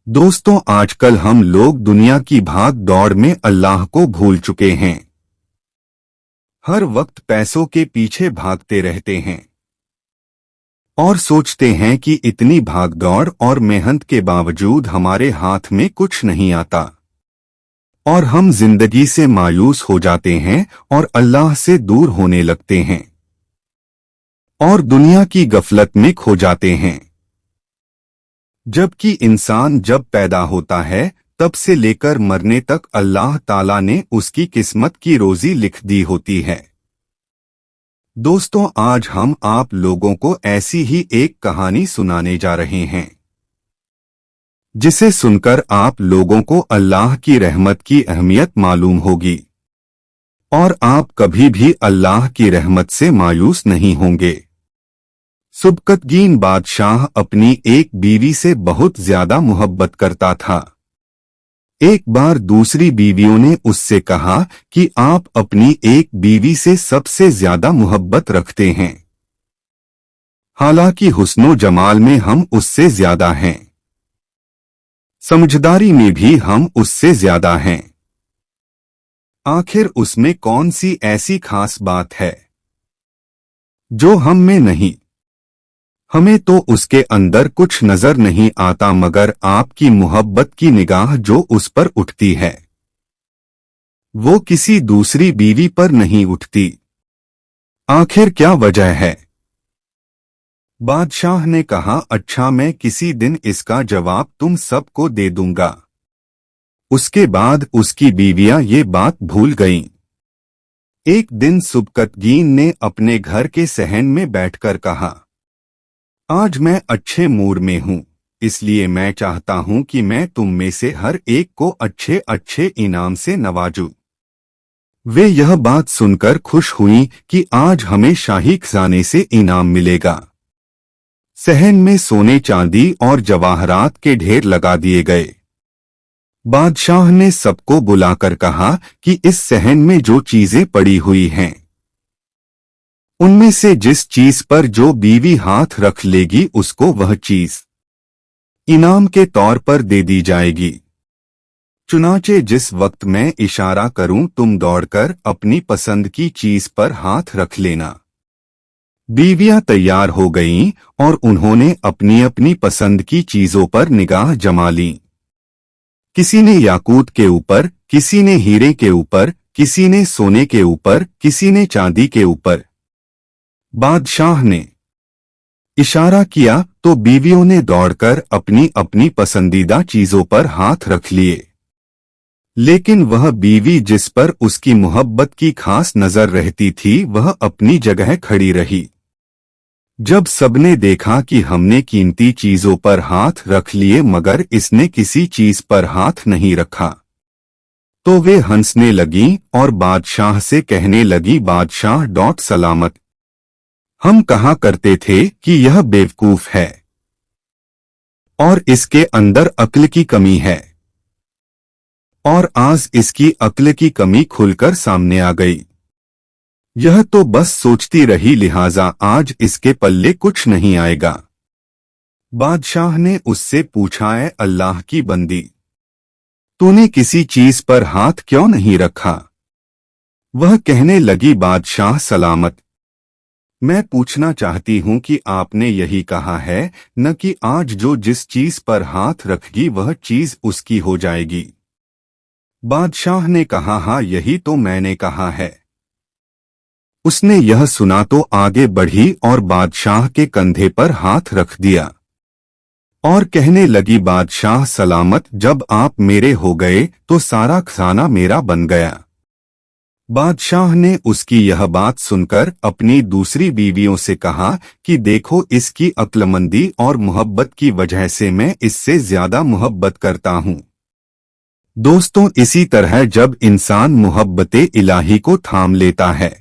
दोस्तों, आजकल हम लोग दुनिया की भाग दौड़ में अल्लाह को भूल चुके हैं। हर वक्त पैसों के पीछे भागते रहते हैं और सोचते हैं कि इतनी भागदौड़ और मेहनत के बावजूद हमारे हाथ में कुछ नहीं आता और हम जिंदगी से मायूस हो जाते हैं और अल्लाह से दूर होने लगते हैं और दुनिया की गफलत में खो जाते हैं। जबकि इंसान जब पैदा होता है तब से लेकर मरने तक अल्लाह ताला ने उसकी किस्मत की रोजी लिख दी होती है। दोस्तों, आज हम आप लोगों को ऐसी ही एक कहानी सुनाने जा रहे हैं जिसे सुनकर आप लोगों को अल्लाह की रहमत की अहमियत मालूम होगी और आप कभी भी अल्लाह की रहमत से मायूस नहीं होंगे। सुबकतगीन बादशाह अपनी एक बीवी से बहुत ज्यादा मोहब्बत करता था। एक बार दूसरी बीवियों ने उससे कहा कि आप अपनी एक बीवी से सबसे ज्यादा मोहब्बत रखते हैं, हालांकि हुस्नो जमाल में हम उससे ज्यादा हैं, समझदारी में भी हम उससे ज्यादा हैं। आखिर उसमें कौन सी ऐसी खास बात है जो हम में नहीं? हमें तो उसके अंदर कुछ नजर नहीं आता, मगर आपकी मोहब्बत की निगाह जो उस पर उठती है वो किसी दूसरी बीवी पर नहीं उठती। आखिर क्या वजह है? बादशाह ने कहा, अच्छा, मैं किसी दिन इसका जवाब तुम सबको दे दूंगा। उसके बाद उसकी बीवियां ये बात भूल गईं। एक दिन सुबकतगीन ने अपने घर के सहन में बैठकर कहा, आज मैं अच्छे मूड में हूँ, इसलिए मैं चाहता हूँ कि मैं तुम में से हर एक को अच्छे अच्छे इनाम से नवाजूं। वे यह बात सुनकर खुश हुई कि आज हमें शाही खजाने से इनाम मिलेगा। सहन में सोने चांदी और जवाहरात के ढेर लगा दिए गए। बादशाह ने सबको बुलाकर कहा कि इस सहन में जो चीजें पड़ी हुई हैं उनमें से जिस चीज पर जो बीवी हाथ रख लेगी उसको वह चीज इनाम के तौर पर दे दी जाएगी। चुनाचे जिस वक्त मैं इशारा करूं तुम दौड़कर अपनी पसंद की चीज पर हाथ रख लेना। बीवियां तैयार हो गईं और उन्होंने अपनी अपनी पसंद की चीजों पर निगाह जमा ली। किसी ने याकूत के ऊपर, किसी ने हीरे के ऊपर, किसी ने सोने के ऊपर, किसी ने चांदी के ऊपर। बादशाह ने इशारा किया तो बीवियों ने दौड़कर अपनी अपनी पसंदीदा चीजों पर हाथ रख लिए, लेकिन वह बीवी जिस पर उसकी मोहब्बत की खास नजर रहती थी वह अपनी जगह खड़ी रही। जब सबने देखा कि हमने कीमती चीजों पर हाथ रख लिए मगर इसने किसी चीज पर हाथ नहीं रखा, तो वे हंसने लगीं और बादशाह से कहने लगी, बादशाह सलामत, हम कहा करते थे कि यह बेवकूफ है और इसके अंदर अक्ल की कमी है, और आज इसकी अक्ल की कमी खुलकर सामने आ गई। यह तो बस सोचती रही, लिहाजा आज इसके पल्ले कुछ नहीं आएगा। बादशाह ने उससे पूछा, है अल्लाह की बंदी, तूने किसी चीज पर हाथ क्यों नहीं रखा? वह कहने लगी, बादशाह सलामत, मैं पूछना चाहती हूँ कि आपने यही कहा है न कि आज जो जिस चीज पर हाथ रखेगी वह चीज उसकी हो जाएगी। बादशाह ने कहा, हाँ, यही तो मैंने कहा है। उसने यह सुना तो आगे बढ़ी और बादशाह के कंधे पर हाथ रख दिया और कहने लगी, बादशाह सलामत, जब आप मेरे हो गए तो सारा खजाना मेरा बन गया। बादशाह ने उसकी यह बात सुनकर अपनी दूसरी बीवियों से कहा कि देखो, इसकी अक्लमंदी और मोहब्बत की वजह से मैं इससे ज्यादा मोहब्बत करता हूँ। दोस्तों, इसी तरह जब इंसान मोहब्बते इलाही को थाम लेता है